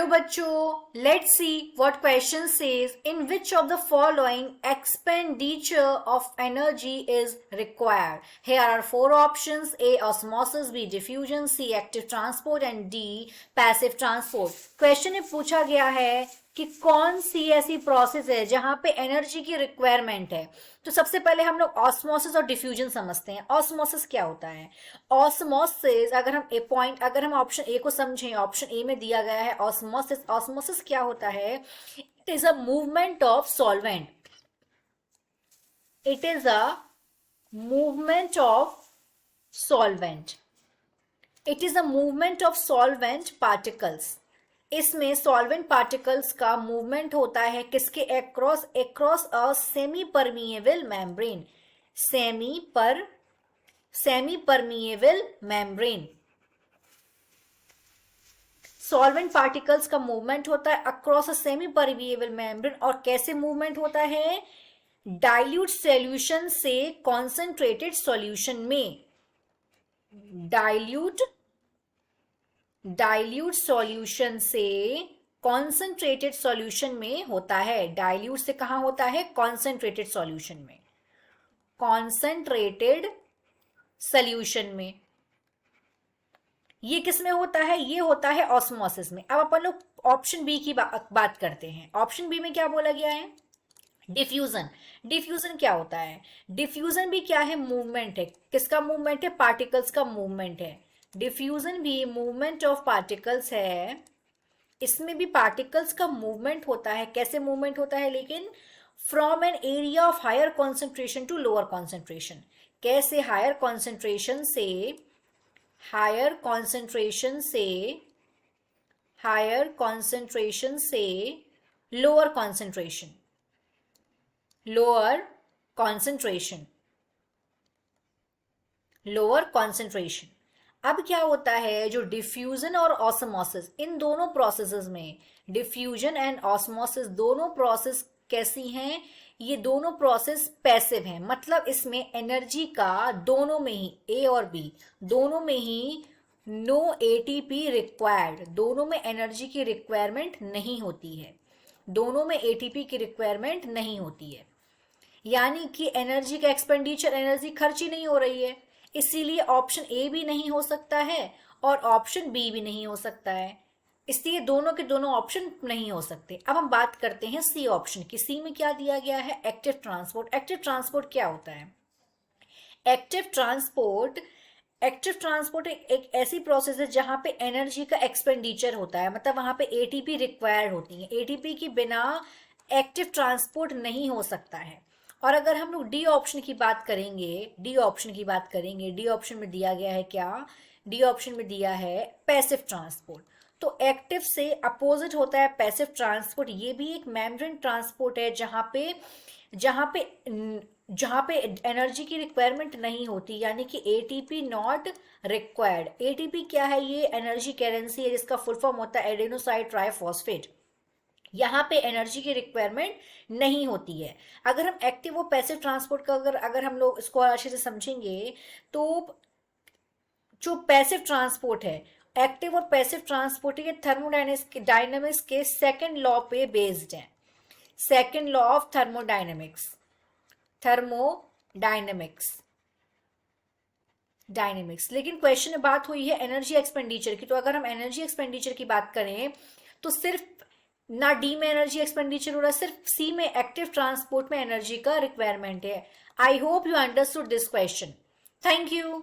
Hello बच्चों, let's see what question says in which of the following expenditure of energy is required. Here are four options: A. Osmosis, B. Diffusion, C. Active transport and D. Passive transport. Question में पूछा गया है कि कौन सी ऐसी process है जहां पे एनर्जी की रिक्वायरमेंट है. तो सबसे पहले हम लोग ऑस्मोसिस और डिफ्यूजन समझते हैं. ऑस्मोसिस क्या होता है? ऑस्मोसिस अगर हम ऑप्शन ए को समझें, ऑप्शन ए में दिया गया है ऑस्मोसिस. ऑस्मोसिस क्या होता है? It is a movement of solvent. It is a movement of solvent. It is a movement of solvent particles. इसमें सॉल्वेंट पार्टिकल्स का मूवमेंट होता है किसके across a semi permeable membrane. Semi permeable membrane. Solvent particles का movement होता है across a semi permeable membrane. और कैसे मूवमेंट होता है? डाइल्यूट सॉल्यूशन से कॉन्सेंट्रेटेड सॉल्यूशन में. डाइल्यूट सॉल्यूशन से कॉन्सेंट्रेटेड सॉल्यूशन में होता है. डाइल्यूट से कहां होता है? कॉन्सेंट्रेटेड सॉल्यूशन में. कॉन्सेंट्रेटेड सॉल्यूशन में. ये किस में होता है? ये होता है ऑस्मोसिस में. अब अपन लोग ऑप्शन बी की बात करते हैं. ऑप्शन बी में क्या बोला गया है? डिफ्यूजन. डिफ्यूजन क्या होता है? डिफ्यूजन भी क्या है? मूवमेंट है. किसका मूवमेंट है? पार्टिकल्स का मूवमेंट है. डिफ्यूजन भी मूवमेंट ऑफ पार्टिकल्स है. इसमें भी पार्टिकल्स का मूवमेंट होता है. कैसे मूवमेंट होता है लेकिन? From an area of higher concentration to lower concentration. कैसे? हायर कॉन्सेंट्रेशन से लोअर कॉन्सेंट्रेशन. अब क्या होता है? जो डिफ्यूजन और ऑस्मोसिस, इन दोनों प्रोसेसेस में, डिफ्यूजन एंड ऑस्मोसिस दोनों प्रोसेस कैसी हैं? ये दोनों प्रोसेस पैसिव हैं. मतलब इसमें एनर्जी का दोनों में ही, ए और बी दोनों में ही नो एटीपी रिक्वायर्ड. दोनों में एनर्जी की रिक्वायरमेंट नहीं होती है. दोनों में एटीपी की रिक्वायरमेंट नहीं होती है. यानी कि एनर्जी का एक्सपेंडिचर, एनर्जी खर्च ही नहीं हो रही है. इसीलिए ऑप्शन ए भी नहीं हो सकता है और ऑप्शन बी भी नहीं हो सकता है. इसलिए दोनों के दोनों ऑप्शन नहीं हो सकते. अब हम बात करते हैं सी ऑप्शन की. सी में क्या दिया गया है? Active transport. एक्टिव ट्रांसपोर्ट क्या होता है? एक्टिव ट्रांसपोर्ट एक ऐसी प्रोसेस है जहां पे एनर्जी का एक्सपेंडिचर होता है. मतलब वहां पे एटीपी रिक्वायर्ड होती है. एटीपी के बिना एक्टिव ट्रांसपोर्ट नहीं हो सकता है. और अगर हम लोग डी ऑप्शन की बात करेंगे, डी ऑप्शन में दिया गया है क्या? डी ऑप्शन में दिया है पैसिव ट्रांसपोर्ट. तो एक्टिव से अपोजिट होता है पैसिव ट्रांसपोर्ट. ये भी एक मेम्ब्रेन ट्रांसपोर्ट है जहां पे एनर्जी की रिक्वायरमेंट नहीं होती. यानी कि एटीपी नॉट रिक्वायर्ड. एटीपी क्या है? ये एनर्जी करेंसी है जिसका फुल फॉर्म होता है एडेनोसाइन ट्राइफॉस्फेट. यहाँ पे एनर्जी की रिक्वायरमेंट नहीं होती है. अगर हम एक्टिव और पैसिव ट्रांसपोर्ट का अगर हम लोग इसको अच्छे से समझेंगे तो जो पैसिव ट्रांसपोर्ट है, एक्टिव और पैसिव ट्रांसपोर्ट, ये थर्मोडायनेमिक्स के सेकंड लॉ पे बेस्ड है. Second law of thermodynamics. लेकिन क्वेश्चन में बात हुई है एनर्जी एक्सपेंडिचर की. तो अगर हम एनर्जी एक्सपेंडिचर की बात करें तो सिर्फ ना डी में एनर्जी एक्सपेंडिचर हो रहा है, सिर्फ सी में एक्टिव ट्रांसपोर्ट में एनर्जी का रिक्वायरमेंट है. I hope you understood this question. Thank you.